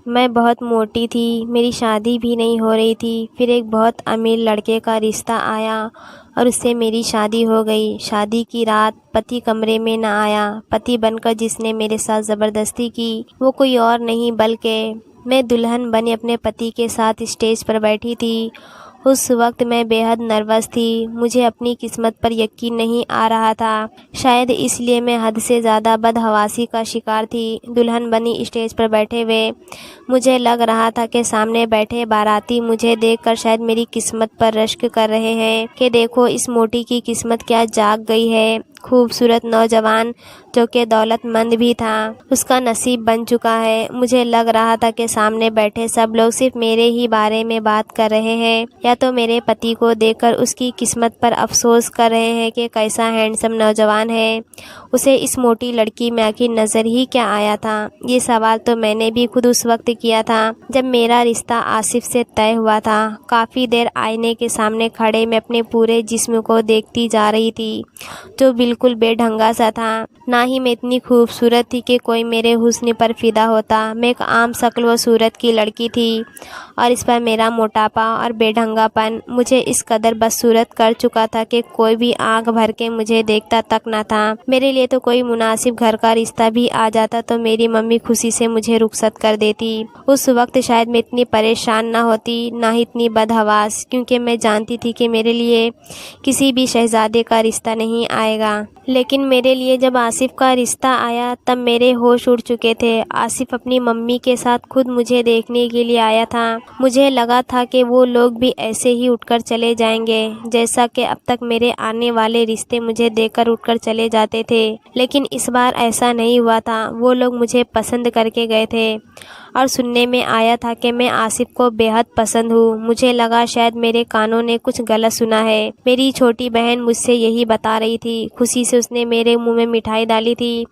मैं बहुत मोटी थी, मेरी शादी भी नहीं हो रही थी। फिर एक बहुत अमीर लड़के का रिश्ता आया और उससे मेरी शादी हो गई। शादी की रात पति कमरे में न आया। पति बनकर जिसने मेरे साथ ज़बरदस्ती की वो कोई और नहीं बल्कि मैं दुल्हन बने अपने पति के साथ स्टेज पर बैठी थी। उस वक्त मैं बेहद नर्वस थी। मुझे अपनी किस्मत पर यकीन नहीं आ रहा था। शायद इसलिए मैं हद से ज़्यादा बदहवासी का शिकार थी। दुल्हन बनी स्टेज पर बैठे हुए मुझे लग रहा था कि सामने बैठे बाराती मुझे देखकर शायद मेरी किस्मत पर रश्क कर रहे हैं कि देखो इस मोटी की किस्मत क्या जाग गई है। खूबसूरत नौजवान जो कि दौलतमंद भी था, उसका नसीब बन चुका है। मुझे लग रहा था कि सामने बैठे सब लोग सिर्फ मेरे ही बारे में बात कर रहे हैं या तो मेरे पति को देखकर उसकी किस्मत पर अफसोस कर रहे हैं कि कैसा हैंडसम नौजवान है, उसे इस मोटी लड़की में आखिर नज़र ही क्या आया था। ये सवाल तो मैंने भी खुद उस वक्त किया था जब मेरा रिश्ता आसिफ से तय हुआ था। काफ़ी देर आईने के सामने खड़े मैं अपने पूरे जिस्म को देखती जा रही थी जो बिल्कुल बेढंगा सा था। ना ही मैं इतनी खूबसूरत थी कि कोई मेरे हुस्न पर फिदा होता। मैं एक आम शक्ल व सूरत की लड़की थी और इस पर मेरा मोटापा और बेढंगापन मुझे इस कदर बदसूरत कर चुका था कि कोई भी आंख भर के मुझे देखता तक न था। मेरे लिए तो कोई मुनासिब घर का रिश्ता भी आ जाता तो मेरी मम्मी खुशी से मुझे रुखसत कर देती। उस वक्त शायद मैं इतनी परेशान ना होती, ना ही इतनी बदहवास, क्योंकि मैं जानती थी कि मेरे लिए किसी भी शहजादे का रिश्ता नहीं आएगा। लेकिन मेरे लिए जब आसिफ का रिश्ता आया तब मेरे होश उड़ चुके थे। आसिफ अपनी मम्मी के साथ खुद मुझे देखने के लिए आया था। मुझे लगा था कि वो लोग भी ऐसे ही उठकर चले जाएंगे जैसा कि अब तक मेरे आने वाले रिश्ते मुझे देखकर उठकर चले जाते थे, लेकिन इस बार ऐसा नहीं हुआ था। वो लोग मुझे पसंद करके गए थे और सुनने में आया था कि मैं आसिफ को बेहद पसंद हूँ। मुझे लगा शायद मेरे कानों ने कुछ गलत सुना है। मेरी छोटी बहन मुझसे यही बता रही थी। खुशी से उसने मेरे मुंह में मिठाई डाली थी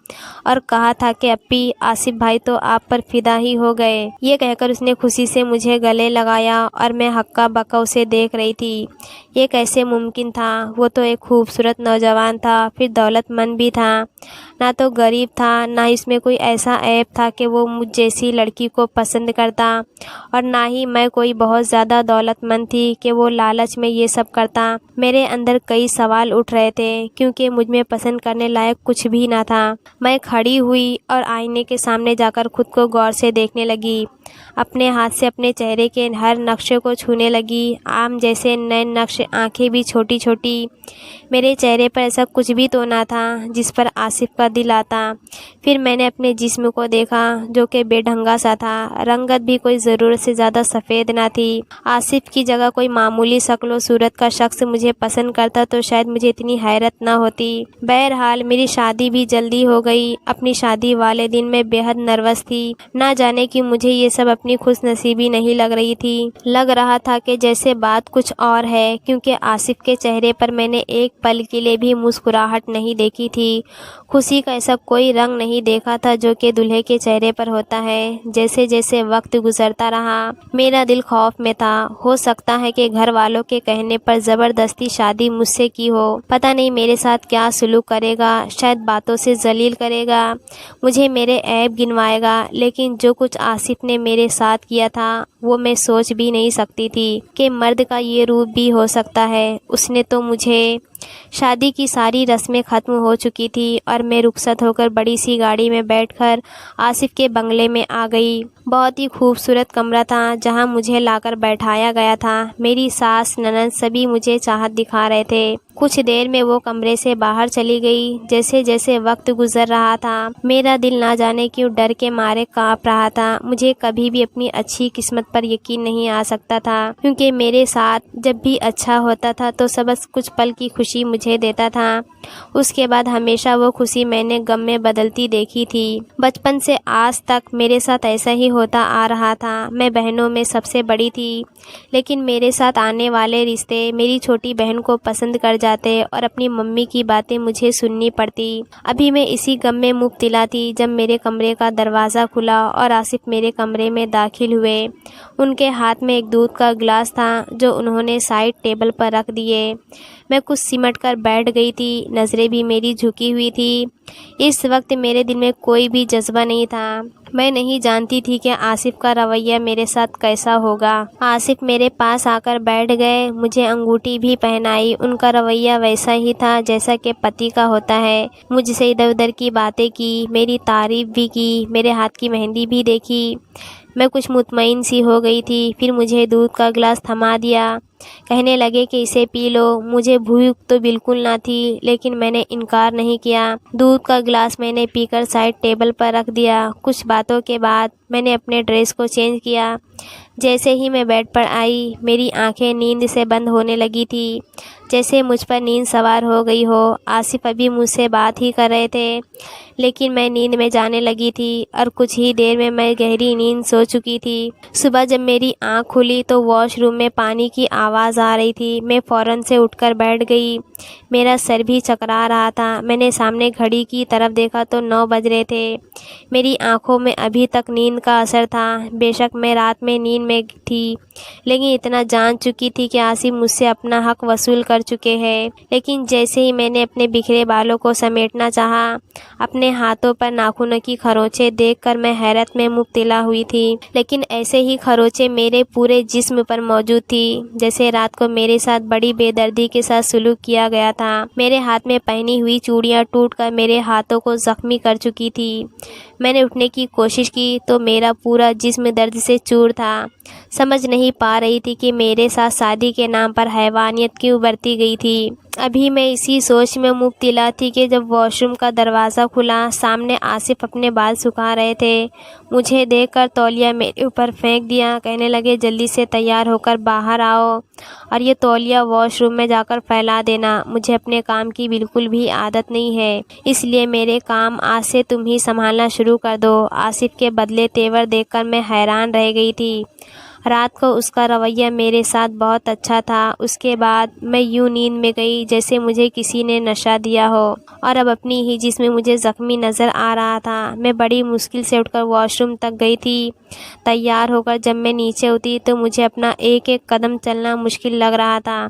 और कहा था कि अप्पी, आसिफ भाई तो आप पर फिदा ही हो गए। ये कहकर उसने खुशी से मुझे गले लगाया और मैं हक्का बक्का उसे देख रही थी। ये कैसे मुमकिन था? वो तो एक खूबसूरत नौजवान था, फिर दौलतमंद भी था, ना तो गरीब था, ना इसमें कोई ऐसा ऐप था कि वो मुझ जैसी लड़की को पसंद करता, और ना ही मैं कोई बहुत ज़्यादा दौलतमंद थी कि वो लालच में ये सब करता। मेरे अंदर कई सवाल उठ रहे थे क्योंकि मुझ में पसंद करने लायक कुछ भी ना था। मैं खड़ी हुई और आईने के सामने जाकर खुद को गौर से देखने लगी। अपने हाथ से अपने चेहरे के हर नक्शे को छूने लगी। आम जैसे नए नक्श, आंखें भी छोटी छोटी। मेरे चेहरे पर ऐसा कुछ भी तो ना था जिस पर आसिफ का दिल आता। फिर मैंने अपने जिस्म को देखा जो कि बेढंगा सा था। रंगत भी कोई ज़रूरत से ज़्यादा सफ़ेद ना थी। आसिफ की जगह कोई मामूली शक्ल सूरत का शख्स मुझे पसंद करता तो शायद मुझे इतनी हैरत ना होती। बहरहाल मेरी शादी भी जल्दी हो गई। अपनी शादी वाले दिन मैं बेहद नर्वस थी। ना जाने कि मुझे ये सब अपनी खुशनसीबी नहीं लग रही थी। लग रहा था कि जैसे बात कुछ और है, क्योंकि आसिफ के चेहरे पर मैंने एक पल के लिए भी मुस्कुराहट नहीं देखी थी। खुशी का ऐसा कोई रंग नहीं देखा था जो कि दूल्हे के चेहरे पर होता है। जैसे जैसे वक्त गुजरता रहा मेरा दिल खौफ में था। हो सकता है कि घर वालों के कहने पर ज़बरदस्ती शादी मुझसे की हो। पता नहीं मेरे साथ क्या सलूक करेगा। शायद बातों से जलील करेगा, मुझे मेरे ऐब गिनवाएगा। लेकिन जो कुछ आसिफ ने मेरे साथ किया था वो मैं सोच भी नहीं सकती थी कि मर्द का ये रूप भी हो सकता है। उसने तो मुझे शादी की सारी रस्में ख़त्म हो चुकी थी और मैं रुखसत होकर बड़ी सी गाड़ी में बैठकर आसिफ के बंगले में आ गई। बहुत ही खूबसूरत कमरा था जहां मुझे लाकर बैठाया गया था। मेरी सास, ननद सभी मुझे चाहत दिखा रहे थे। कुछ देर में वो कमरे से बाहर चली गई। जैसे जैसे वक्त गुजर रहा था मेरा दिल ना जाने क्यों डर के मारे कांप रहा था। मुझे कभी भी अपनी अच्छी किस्मत पर यकीन नहीं आ सकता था, क्योंकि मेरे साथ जब भी अच्छा होता था तो सब कुछ पल की खुशी मुझे देता था। उसके बाद हमेशा वो खुशी मैंने गम में बदलती देखी थी। बचपन से आज तक मेरे साथ ऐसा ही होता आ रहा था। मैं बहनों में सबसे बड़ी थी, लेकिन मेरे साथ आने वाले रिश्ते मेरी छोटी बहन को पसंद कर जाते और अपनी मम्मी की बातें मुझे सुननी पड़ती। अभी मैं इसी गम में मुब्तला थी जब मेरे कमरे का दरवाज़ा खुला और आसिफ मेरे कमरे में दाखिल हुए। उनके हाथ में एक दूध का गिलास था जो उन्होंने साइड टेबल पर रख दिए। मैं कुछ सिमट कर बैठ गई थी, नज़रें भी मेरी झुकी हुई थी। इस वक्त मेरे दिल में कोई भी जज्बा नहीं था। मैं नहीं जानती थी कि आसिफ का रवैया मेरे साथ कैसा होगा। आसिफ मेरे पास आकर बैठ गए, मुझे अंगूठी भी पहनाई। उनका रवैया वैसा ही था जैसा कि पति का होता है। मुझसे इधर उधर की बातें की, मेरी तारीफ भी की, मेरे हाथ की मेहंदी भी देखी। मैं कुछ मुतमईन सी हो गई थी। फिर मुझे दूध का गिलास थमा दिया। कहने लगे कि इसे पी लो। मुझे भूख तो बिल्कुल ना थी, लेकिन मैंने इनकार नहीं किया। दूध का गिलास मैंने पीकर साइड टेबल पर रख दिया। कुछ बातों के बाद मैंने अपने ड्रेस को चेंज किया। जैसे ही मैं बेड पर आई, मेरी आंखें नींद से बंद होने लगी थी, जैसे मुझ पर नींद सवार हो गई हो। आसिफ अभी मुझसे बात ही कर रहे थे, लेकिन मैं नींद में जाने लगी थी और कुछ ही देर में मैं गहरी नींद सो चुकी थी। सुबह जब मेरी आंख खुली तो वॉशरूम में पानी की आवाज़ आ रही थी। मैं फ़ौरन से उठकर बैठ गई। मेरा सर भी चकरा रहा था। मैंने सामने घड़ी की तरफ देखा तो 9 बज रहे थे। मेरी आंखों में अभी तक नींद का असर था। बेशक मैं रात में नींद में थी, लेकिन इतना जान चुकी थी कि आसिफ मुझसे अपना हक वसूल कर चुके हैं। लेकिन जैसे ही मैंने अपने बिखरे बालों को समेटना चाहा, अपने हाथों पर नाखूनों की खरोंचें देखकर मैं हैरत में मुब्तला हुई थी। लेकिन ऐसे ही खरोंचें मेरे पूरे जिस्म पर मौजूद थी, जैसे रात को मेरे साथ बड़ी बेदर्दी के साथ सुलूक किया गया था। मेरे हाथ में पहनी हुई चूड़ियां टूटकर मेरे हाथों को जख्मी कर चुकी थी। मैंने उठने की कोशिश की तो मेरा पूरा जिस्म दर्द से चूर था। समझ नहीं पा रही थी कि मेरे साथ शादी के नाम पर हैवानियत क्यों बरती गई थी। अभी मैं इसी सोच में मुब्तला थी कि जब वॉशरूम का दरवाज़ा खुला, सामने आसिफ अपने बाल सुखा रहे थे। मुझे देखकर तौलिया मेरे ऊपर फेंक दिया। कहने लगे, जल्दी से तैयार होकर बाहर आओ और ये तौलिया वॉशरूम में जाकर फैला देना। मुझे अपने काम की बिल्कुल भी आदत नहीं है, इसलिए मेरे काम आज से तुम ही संभालना शुरू कर दो। आसिफ के बदले तेवर देखकर मैं हैरान रह गई थी। रात को उसका रवैया मेरे साथ बहुत अच्छा था। उसके बाद मैं यूं नींद में गई जैसे मुझे किसी ने नशा दिया हो, और अब अपनी ही जिस्म मुझे ज़ख्मी नज़र आ रहा था। मैं बड़ी मुश्किल से उठकर वॉशरूम तक गई थी। तैयार होकर जब मैं नीचे उतरी तो मुझे अपना एक एक कदम चलना मुश्किल लग रहा था।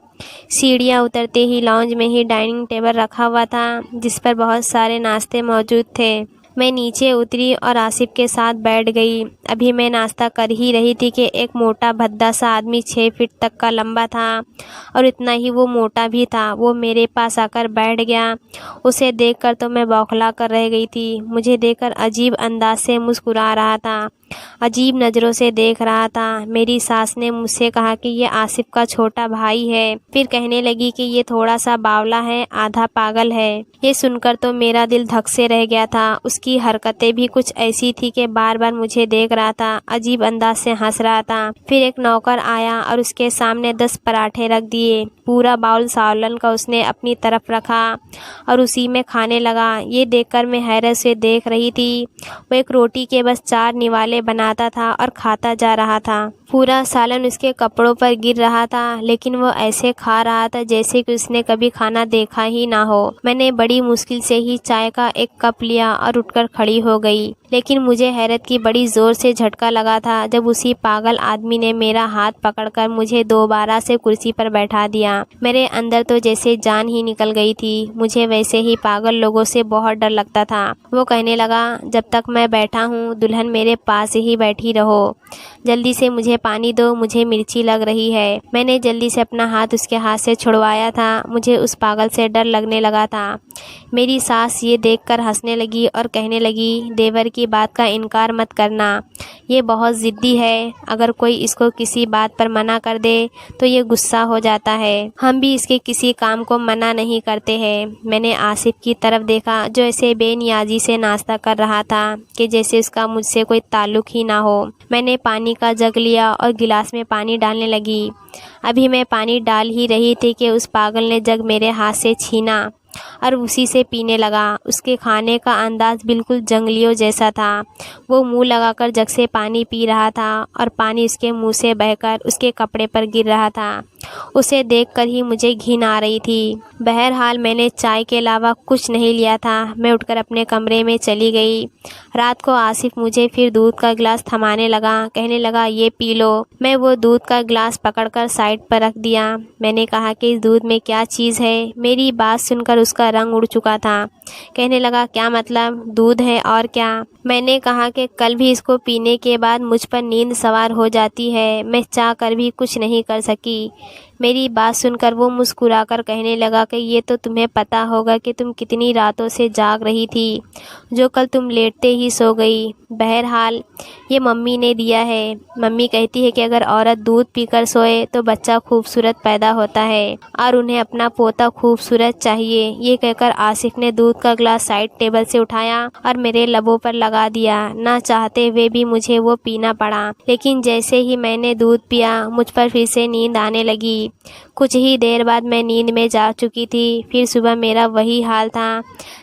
सीढ़ियाँ उतरते ही लॉन्ज में ही डाइनिंग टेबल रखा हुआ था, जिस पर बहुत सारे नाश्ते मौजूद थे। मैं नीचे उतरी और आसिफ के साथ बैठ गई। अभी मैं नाश्ता कर ही रही थी कि एक मोटा भद्दा सा आदमी 6 फीट तक का लंबा था और इतना ही वो मोटा भी था। वो मेरे पास आकर बैठ गया। उसे देखकर तो मैं बौखला कर रह गई थी। मुझे देखकर अजीब अंदाज से मुस्कुरा रहा था, अजीब नज़रों से देख रहा था। मेरी सास ने मुझसे कहा कि ये आसिफ का छोटा भाई है। फिर कहने लगी कि ये थोड़ा सा बावला है, आधा पागल है। ये सुनकर तो मेरा दिल धक से रह गया था। उसकी हरकतें भी कुछ ऐसी थी कि बार बार मुझे देख रहा था, अजीब अंदाज से हंस रहा था। फिर एक नौकर आया और उसके सामने 10 पराठे रख दिए। पूरा बाउल सालन का उसने अपनी तरफ रखा और उसी में खाने लगा। ये देखकर मैं हैरत से देख रही थी। वो एक रोटी के बस 4 निवाले बनाता था और खाता जा रहा था। पूरा सालन उसके कपड़ों पर गिर रहा था, लेकिन वो ऐसे खा रहा था जैसे कि उसने कभी खाना देखा ही ना हो। मैंने बड़ी मुश्किल से ही चाय का एक कप लिया और उठकर खड़ी हो गई, लेकिन मुझे हैरत की बड़ी जोर से झटका लगा था जब उसी पागल आदमी ने मेरा हाथ पकड़कर मुझे दोबारा से कुर्सी पर बैठा दिया। मेरे अंदर तो जैसे जान ही निकल गई थी। मुझे वैसे ही पागल लोगों से बहुत डर लगता था। वो कहने लगा, जब तक मैं बैठा हूँ दुल्हन मेरे पास ही बैठी रहो। जल्दी से मुझे पानी दो, मुझे मिर्ची लग रही है। मैंने जल्दी से अपना हाथ उसके हाथ से छुड़वाया था। मुझे उस पागल से डर लगने लगा था। मेरी सास ये देखकर हंसने लगी और कहने लगी, देवर की बात का इनकार मत करना, ये बहुत ज़िद्दी है। अगर कोई इसको किसी बात पर मना कर दे तो ये गुस्सा हो जाता है। हम भी इसके किसी काम को मना नहीं करते हैं। मैंने आसिफ की तरफ देखा जो ऐसे बेनियाजी से नाश्ता कर रहा था कि जैसे उसका मुझसे कोई ताल्लुक ही ना हो। मैंने पानी का जग लिया और गिलास में पानी डालने लगी। अभी मैं पानी डाल ही रही थी कि उस पागल ने जग मेरे हाथ से छीना और उसी से पीने लगा। उसके खाने का अंदाज बिल्कुल जंगलियों जैसा था। वो मुंह लगाकर जग से पानी पी रहा था और पानी उसके मुंह से बहकर उसके कपड़े पर गिर रहा था। उसे देखकर ही मुझे घिन आ रही थी। बहरहाल मैंने चाय के अलावा कुछ नहीं लिया था। मैं उठकर अपने कमरे में चली गई। रात को आसिफ मुझे फिर दूध का गिलास थमाने लगा, कहने लगा ये पी लो। मैं वो दूध का गिलास पकड़कर साइड पर रख दिया। मैंने कहा कि इस दूध में क्या चीज़ है। मेरी बात सुनकर उसका रंग उड़ चुका था। कहने लगा क्या मतलब, दूध है और क्या। मैंने कहा कि कल भी इसको पीने के बाद मुझ पर नींद सवार हो जाती है। मैं चाह कर भी कुछ नहीं कर सकी। मेरी बात सुनकर वो मुस्कुराकर कहने लगा कि ये तो तुम्हें पता होगा कि तुम कितनी रातों से जाग रही थी, जो कल तुम लेटते ही सो गई। बहरहाल ये मम्मी ने दिया है। मम्मी कहती है कि अगर औरत दूध पीकर सोए तो बच्चा खूबसूरत पैदा होता है और उन्हें अपना पोता खूबसूरत चाहिए। ये कहकर आसिफ ने दूध का गिलास साइड टेबल से उठाया और मेरे लबों पर लगा दिया। ना चाहते हुए भी मुझे वो पीना पड़ा। लेकिन जैसे ही मैंने दूध पिया मुझ पर फिर से नींद आने लगी। कुछ ही देर बाद मैं नींद में जा चुकी थी। फिर सुबह मेरा वही हाल था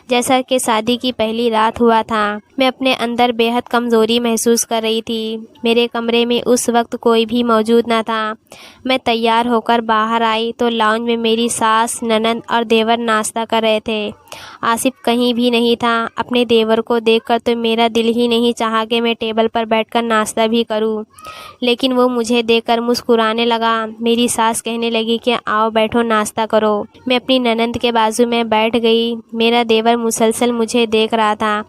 जैसा कि शादी की पहली रात हुआ था। मैं अपने अंदर बेहद कमज़ोरी महसूस कर रही थी। मेरे कमरे में उस वक्त कोई भी मौजूद न था। मैं तैयार होकर बाहर आई तो लाउंज में मेरी सास, ननंद और देवर नाश्ता कर रहे थे। आसिफ कहीं भी नहीं था। अपने देवर को देखकर तो मेरा दिल ही नहीं चाहा कि मैं टेबल पर बैठकर नाश्ता भी करूं। लेकिन वो मुझे देखकर मुस्कुराने लगा। मेरी सास कहने लगी कि आओ बैठो नाश्ता करो। मैं अपनी ननंद के बाजू में बैठ गई। मेरा देवर मुसलसल मुझे देख रहा था।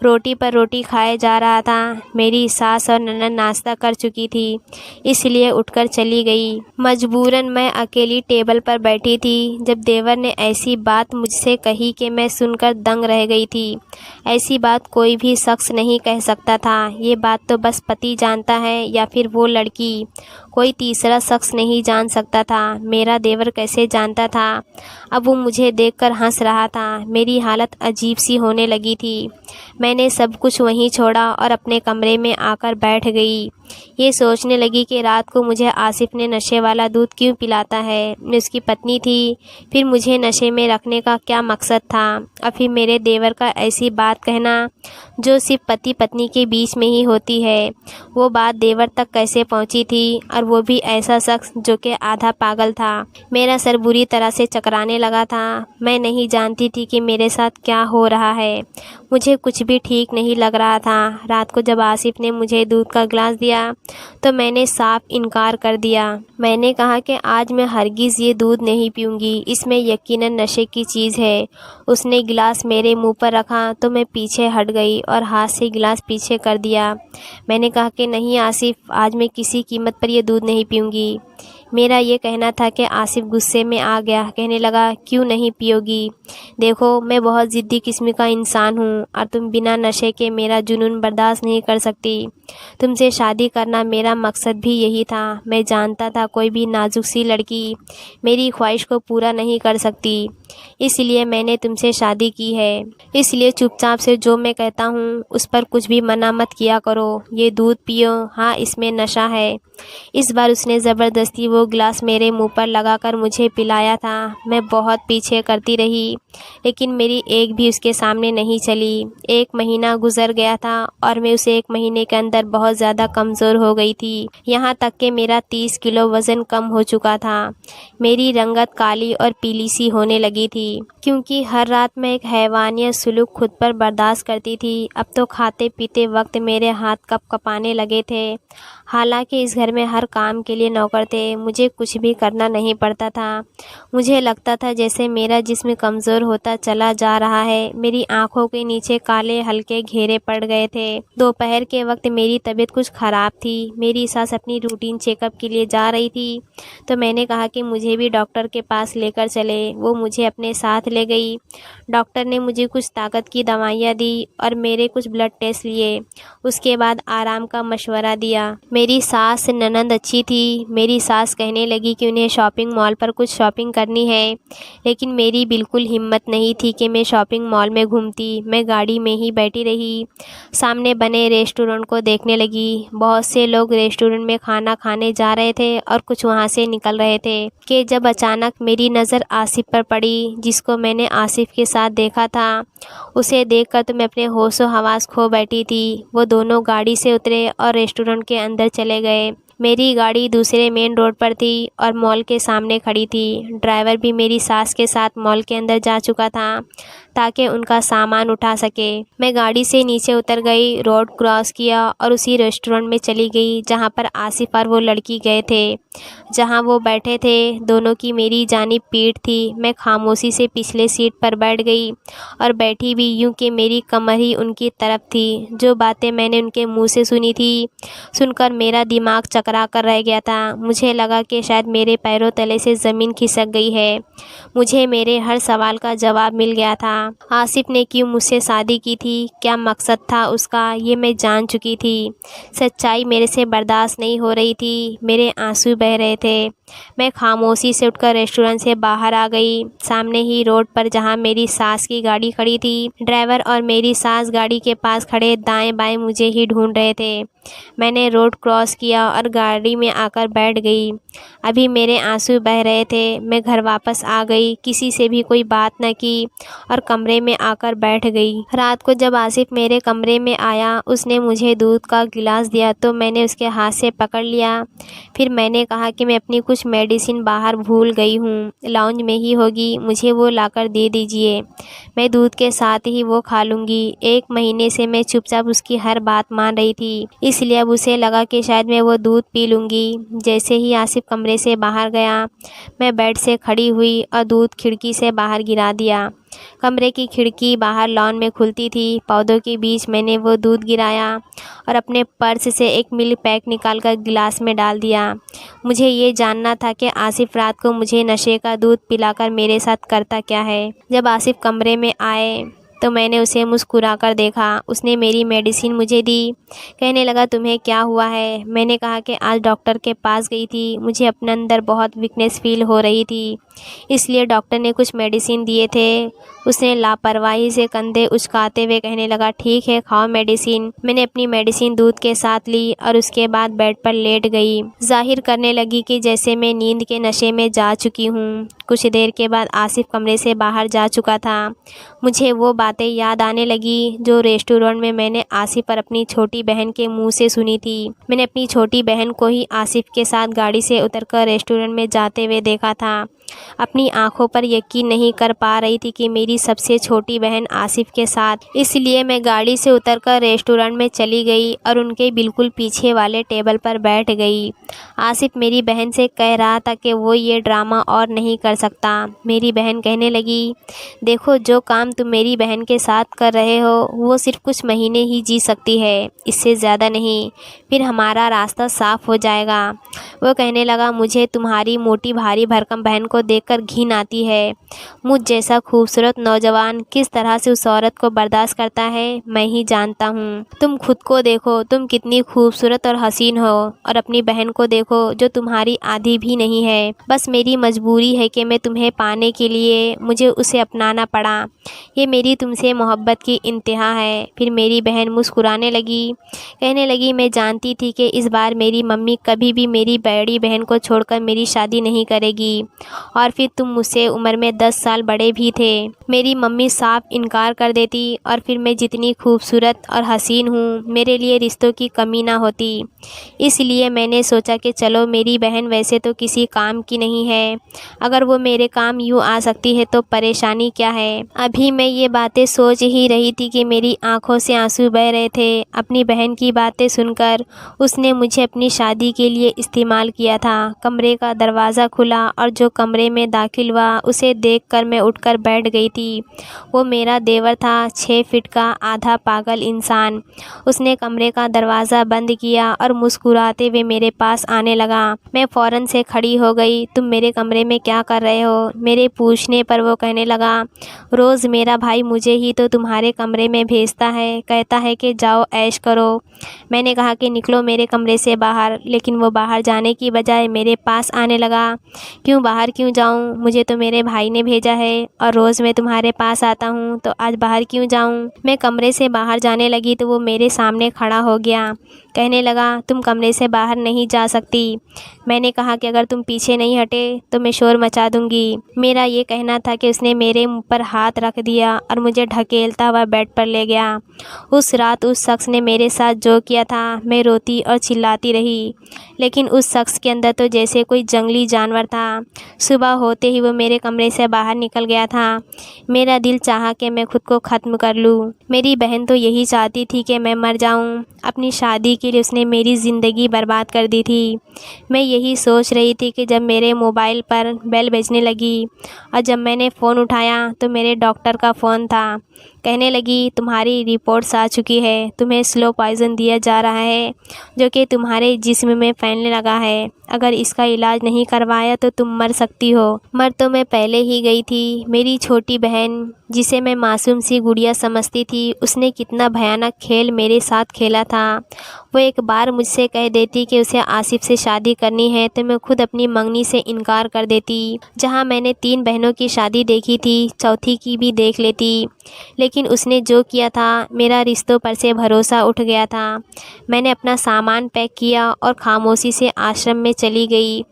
रोटी पर रोटी खाए जा रहा था। मेरी सास और ननंद नाश्ता कर चुकी थी, इसलिए उठकर चली गई। मजबूरन मैं अकेली टेबल पर बैठी थी। जब देवर ने ऐसी बात मुझसे कही कि मैं सुनकर दंग रह गई थी। ऐसी बात कोई भी शख्स नहीं कह सकता था। ये बात तो बस पति जानता है या फिर वो लड़की, कोई तीसरा शख्स नहीं जान सकता था। मेरा देवर कैसे जानता था। अब वो मुझे देखकर हंस रहा था। मेरी हालत अजीब सी होने लगी थी। मैंने सब कुछ वहीं छोड़ा और अपने कमरे में आकर बैठ गई। ये सोचने लगी कि रात को मुझे आसिफ ने नशे वाला दूध क्यों पिलाता है। मैं उसकी पत्नी थी, फिर मुझे नशे में रखने का क्या मकसद था। और फिर मेरे देवर का ऐसी बात कहना जो सिर्फ पति पत्नी के बीच में ही होती है, वो बात देवर तक कैसे पहुंची थी, और वो भी ऐसा शख्स जो कि आधा पागल था। मेरा सर बुरी तरह से चकराने लगा था। मैं नहीं जानती थी कि मेरे साथ क्या हो रहा है। मुझे कुछ भी ठीक नहीं लग रहा था। रात को जब आसिफ ने मुझे दूध का गिलास दिया तो मैंने साफ इनकार कर दिया। मैंने कहा कि आज मैं हरगिज़ ये दूध नहीं पीऊँगी, इसमें यकीनन नशे की चीज़ है। उसने गिलास मेरे मुंह पर रखा तो मैं पीछे हट गई और हाथ से गिलास पीछे कर दिया। मैंने कहा कि नहीं आसिफ, आज मैं किसी कीमत पर यह दूध नहीं पीऊँगी। मेरा ये कहना था कि आसिफ गुस्से में आ गया। कहने लगा क्यों नहीं पियोगी, देखो मैं बहुत ज़िद्दी किस्म का इंसान हूँ और तुम बिना नशे के मेरा जुनून बर्दाश्त नहीं कर सकती। तुमसे शादी करना मेरा मकसद भी यही था। मैं जानता था कोई भी नाजुक सी लड़की मेरी ख्वाहिश को पूरा नहीं कर सकती, इसलिए मैंने तुमसे शादी की है। इसलिए चुपचाप से जो मैं कहता हूँ उस पर कुछ भी मना मत किया करो। ये दूध पियो, हाँ इसमें नशा है। इस बार उसने ज़बरदस्ती वो गिलास मेरे मुंह पर लगाकर मुझे पिलाया था। मैं बहुत पीछे करती रही, लेकिन मेरी एक भी उसके सामने नहीं चली। 1 महीना गुजर गया था और मैं उस 1 महीने के अंदर बहुत ज़्यादा कमज़ोर हो गई थी। यहाँ तक कि मेरा 30 किलो वज़न कम हो चुका था। मेरी रंगत काली और पीली सी होने लगी थी, क्योंकि हर रात मैं एक हैवानियत सुलूक खुद पर बर्दाश्त करती थी। अब तो खाते पीते वक्त मेरे हाथ कँपाने लगे थे। हालांकि इस घर में हर काम के लिए नौकर थे, मुझे कुछ भी करना नहीं पड़ता था। मुझे लगता था जैसे मेरा जिस्म कमज़ोर होता चला जा रहा है। मेरी आंखों के नीचे काले हल्के घेरे पड़ गए थे। दोपहर के वक्त मेरी तबीयत कुछ ख़राब थी। मेरी सास अपनी रूटीन चेकअप के लिए जा रही थी, तो मैंने कहा कि मुझे भी डॉक्टर के पास लेकर चले। वो मुझे अपने साथ ले गई। डॉक्टर ने मुझे कुछ ताकत की दवाइयाँ दी और मेरे कुछ ब्लड टेस्ट लिए। उसके बाद आराम का मशवरा दिया। मेरी सास ननंद अच्छी थी। मेरी सास कहने लगी कि उन्हें शॉपिंग मॉल पर कुछ शॉपिंग करनी है, लेकिन मेरी बिल्कुल हिम्मत नहीं थी कि मैं शॉपिंग मॉल में घूमती। मैं गाड़ी में ही बैठी रही, सामने बने रेस्टोरेंट को देखने लगी। बहुत से लोग रेस्टोरेंट में खाना खाने जा रहे थे और कुछ वहाँ से निकल रहे थे कि जब अचानक मेरी नज़र आसिफ पर पड़ी, जिसको मैंने आसिफ के साथ देखा था। उसे देखकर तो मैं अपने होशो हवास खो बैठी थी। वो दोनों गाड़ी से उतरे और रेस्टोरेंट के अंदर चले गए। मेरी गाड़ी दूसरे मेन रोड पर थी और मॉल के सामने खड़ी थी। ड्राइवर भी मेरी सास के साथ मॉल के अंदर जा चुका था ताकि उनका सामान उठा सके। मैं गाड़ी से नीचे उतर गई, रोड क्रॉस किया और उसी रेस्टोरेंट में चली गई जहाँ पर आसिफ और वो लड़की गए थे। जहाँ वो बैठे थे दोनों की मेरी जानिब पीठ थी। मैं खामोशी से पिछले सीट पर बैठ गई और बैठी भी यूं कि मेरी कमर ही उनकी तरफ थी। जो बातें मैंने उनके मुंह से सुनी थी सुनकर मेरा दिमाग चकरा कर रह गया था। मुझे लगा कि शायद मेरे पैरों तले से ज़मीन खिसक गई है। मुझे मेरे हर सवाल का जवाब मिल गया था। आसिफ ने क्यों मुझसे शादी की थी, क्या मकसद था उसका, ये मैं जान चुकी थी। सच्चाई मेरे से बर्दाश्त नहीं हो रही थी। मेरे आंसू बह रहे थे। मैं खामोशी से उठकर रेस्टोरेंट से बाहर आ गई। सामने ही रोड पर जहाँ मेरी सास की गाड़ी खड़ी थी, ड्राइवर और मेरी सास गाड़ी के पास खड़े दाएं बाएं मुझे ही ढूंढ रहे थे। मैंने रोड क्रॉस किया और गाड़ी में आकर बैठ गई। अभी मेरे आंसू बह रहे थे। मैं घर वापस आ गई, किसी से भी कोई बात न की और कमरे में आकर बैठ गई। रात को जब आसिफ मेरे कमरे में आया, उसने मुझे दूध का गिलास दिया तो मैंने उसके हाथ से पकड़ लिया। फिर मैंने कहा कि मैं अपनी कुछ मेडिसिन बाहर भूल गई हूँ, लाउंज में ही होगी, मुझे वो लाकर दे दीजिए। मैं दूध के साथ ही वो खा लूँगी। 1 महीने से मैं चुपचाप उसकी हर बात मान रही थी, इसलिए अब उसे लगा कि शायद मैं वो दूध पी लूँगी। जैसे ही आसिफ कमरे से बाहर गया, मैं बेड से खड़ी हुई और दूध खिड़की से बाहर गिरा दिया। कमरे की खिड़की बाहर लॉन में खुलती थी। पौधों के बीच मैंने वो दूध गिराया और अपने पर्स से एक मिल्क पैक निकालकर गिलास में डाल दिया। मुझे ये जानना था कि आसिफ रात को मुझे नशे का दूध पिलाकर मेरे साथ करता क्या है। जब आसिफ कमरे में आए तो मैंने उसे मुस्कुराकर देखा। उसने मेरी मेडिसिन मुझे दी। कहने लगा, तुम्हें क्या हुआ है? मैंने कहा कि आज डॉक्टर के पास गई थी, मुझे अपने अंदर बहुत वीकनेस फील हो रही थी, इसलिए डॉक्टर ने कुछ मेडिसिन दिए थे। उसने लापरवाही से कंधे उचकाते हुए कहने लगा, ठीक है, खाओ मेडिसिन। मैंने अपनी मेडिसिन दूध के साथ ली और उसके बाद बेड पर लेट गई। जाहिर करने लगी कि जैसे मैं नींद के नशे में जा चुकी हूँ। कुछ देर के बाद आसिफ कमरे से बाहर जा चुका था। मुझे वो बातें याद आने लगी जो रेस्टोरेंट में मैंने आसिफ और अपनी छोटी बहन के मुंह से सुनी थी। मैंने अपनी छोटी बहन को ही आसिफ के साथ गाड़ी से उतरकर रेस्टोरेंट में जाते हुए देखा था। अपनी आंखों पर यकीन नहीं कर पा रही थी कि मेरी सबसे छोटी बहन आसिफ के साथ। इसलिए मैं गाड़ी से उतरकर रेस्टोरेंट में चली गई और उनके बिल्कुल पीछे वाले टेबल पर बैठ गई। आसिफ मेरी बहन से कह रहा था कि वो ये ड्रामा और नहीं कर सकता। मेरी बहन कहने लगी, देखो, जो काम तुम मेरी बहन के साथ कर रहे हो वो सिर्फ कुछ महीने ही जी सकती है, इससे ज़्यादा नहीं, फिर हमारा रास्ता साफ हो जाएगा। वो कहने लगा, मुझे तुम्हारी मोटी भारी भरकम बहन को देखकर घिन आती है। मुझ जैसा खूबसूरत नौजवान किस तरह से उस औरत को बर्दाश्त करता है मैं ही जानता हूँ। तुम खुद को देखो, तुम कितनी खूबसूरत और हसीन हो, और अपनी बहन को देखो जो तुम्हारी आधी भी नहीं है। बस मेरी मजबूरी है कि मैं तुम्हें पाने के लिए मुझे उसे अपनाना पड़ा। ये मेरी तुमसे मोहब्बत की इंतहा है। फिर मेरी बहन मुस्कुराने लगी, कहने लगी, मैं जानती थी कि इस बार मेरी मम्मी कभी भी मेरी बड़ी बहन को छोड़कर मेरी शादी नहीं करेगी, और फिर तुम मुझसे उम्र में 10 साल बड़े भी थे। मेरी मम्मी साफ इनकार कर देती और फिर मैं जितनी खूबसूरत और हसीन हूँ, मेरे लिए रिश्तों की कमी ना होती। इसलिए मैंने सोचा कि चलो, मेरी बहन वैसे तो किसी काम की नहीं है, अगर वो मेरे काम यूँ आ सकती है तो परेशानी क्या है। अभी मैं ये बातें सोच ही रही थी कि मेरी आंखों से आंसू बह रहे थे। अपनी बहन की बातें सुनकर उसने मुझे अपनी शादी के लिए इस्तेमाल किया था। कमरे का दरवाज़ा खुला और जो कमरे में दाखिल हुआ उसे देखकर मैं उठकर बैठ गई थी। वो मेरा देवर था, 6 फीट का आधा पागल इंसान। उसने कमरे का दरवाज़ा बंद किया और मुस्कुराते हुए मेरे पास आने लगा। मैं फ़ौरन से खड़ी हो गई। तुम मेरे कमरे में क्या कर रहे हो? मेरे पूछने पर वो कहने लगा, रोज़ मेरा भाई मुझे ही तो तुम्हारे कमरे में भेजता है, कहता है कि जाओ ऐश करो। मैंने कहा कि निकलो मेरे कमरे से बाहर, लेकिन वो बाहर जाने की बजाय मेरे पास आने लगा। क्यों बाहर क्यों जाऊं? मुझे तो मेरे भाई ने भेजा है और रोज़ मैं तुम्हारे पास आता हूं, तो आज बाहर क्यों जाऊं? मैं कमरे से बाहर जाने लगी तो वो मेरे सामने खड़ा हो गया। कहने लगा, तुम कमरे से बाहर नहीं जा सकती। मैंने कहा कि अगर तुम पीछे नहीं हटे तो मैं शोर मचा दूंगी। मेरा ये कहना था कि उसने मेरे मुंह पर हाथ रख दिया और मुझे ढकेलता हुआ बेड पर ले गया। उस रात उस शख्स ने मेरे साथ जो किया था, मैं रोती और चिल्लाती रही, लेकिन उस शख्स के अंदर तो जैसे कोई जंगली जानवर था। सुबह होते ही वो मेरे कमरे से बाहर निकल गया था। मेरा दिल चाहा कि मैं खुद को ख़त्म कर लूँ। मेरी बहन तो यही चाहती थी कि मैं मर जाऊँ। अपनी शादी के लिए उसने मेरी ज़िंदगी बर्बाद कर दी थी। मैं यही सोच रही थी कि जब मेरे मोबाइल पर बेल बजने लगी और जब मैंने फ़ोन उठाया तो मेरे डॉक्टर का फ़ोन था। कहने लगी, तुम्हारी रिपोर्ट्स आ चुकी है, तुम्हें स्लो पॉइज़न दिया जा रहा है जो कि तुम्हारे जिस्म में फैलने लगा है। अगर इसका इलाज नहीं करवाया तो तुम मर सकती हो। मर तो मैं पहले ही गई थी। मेरी छोटी बहन, जिसे मैं मासूम सी गुड़िया समझती थी, उसने कितना भयानक खेल मेरे साथ खेला था। वो एक बार मुझसे कह देती कि उसे आसिफ से शादी करनी है तो मैं खुद अपनी मंगनी से इनकार कर देती। जहाँ मैंने 3 बहनों की शादी देखी थी, चौथी की भी देख लेती। लेकिन उसने जो किया था, मेरा रिश्तों पर से भरोसा उठ गया था। मैंने अपना सामान पैक किया और खामोशी से आश्रम में चली गई।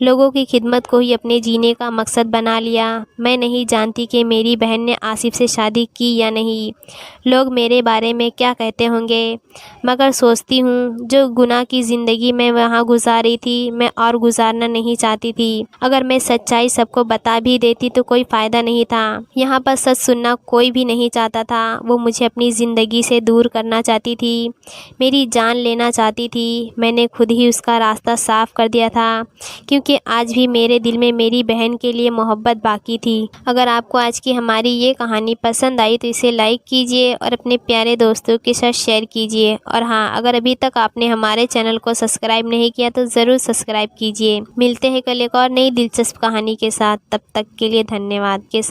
लोगों की खिदमत को ही अपने जीने का मकसद बना लिया। मैं नहीं जानती कि मेरी बहन ने आसिफ से शादी की या नहीं। लोग मेरे बारे में क्या कहते होंगे, मगर सोचती हूँ जो गुनाह की ज़िंदगी मैं वहाँ गुजारी थी, मैं और गुजारना नहीं चाहती थी। अगर मैं सच्चाई सबको बता भी देती तो कोई फ़ायदा नहीं था। यहाँ पर सच सुनना कोई भी नहीं चाहता था। वो मुझे अपनी ज़िंदगी से दूर करना चाहती थी, मेरी जान लेना चाहती थी। मैंने खुद ही उसका रास्ता साफ़ कर दिया था, क्योंकि आज भी मेरे दिल में मेरी बहन के लिए मोहब्बत बाकी थी। अगर आपको आज की हमारी ये कहानी पसंद आई तो इसे लाइक कीजिए और अपने प्यारे दोस्तों के साथ शेयर कीजिए। और हाँ, अगर अभी तक आपने हमारे चैनल को सब्सक्राइब नहीं किया तो ज़रूर सब्सक्राइब कीजिए। मिलते हैं कल एक और नई दिलचस्प कहानी के साथ। तब तक के लिए धन्यवाद के साथ।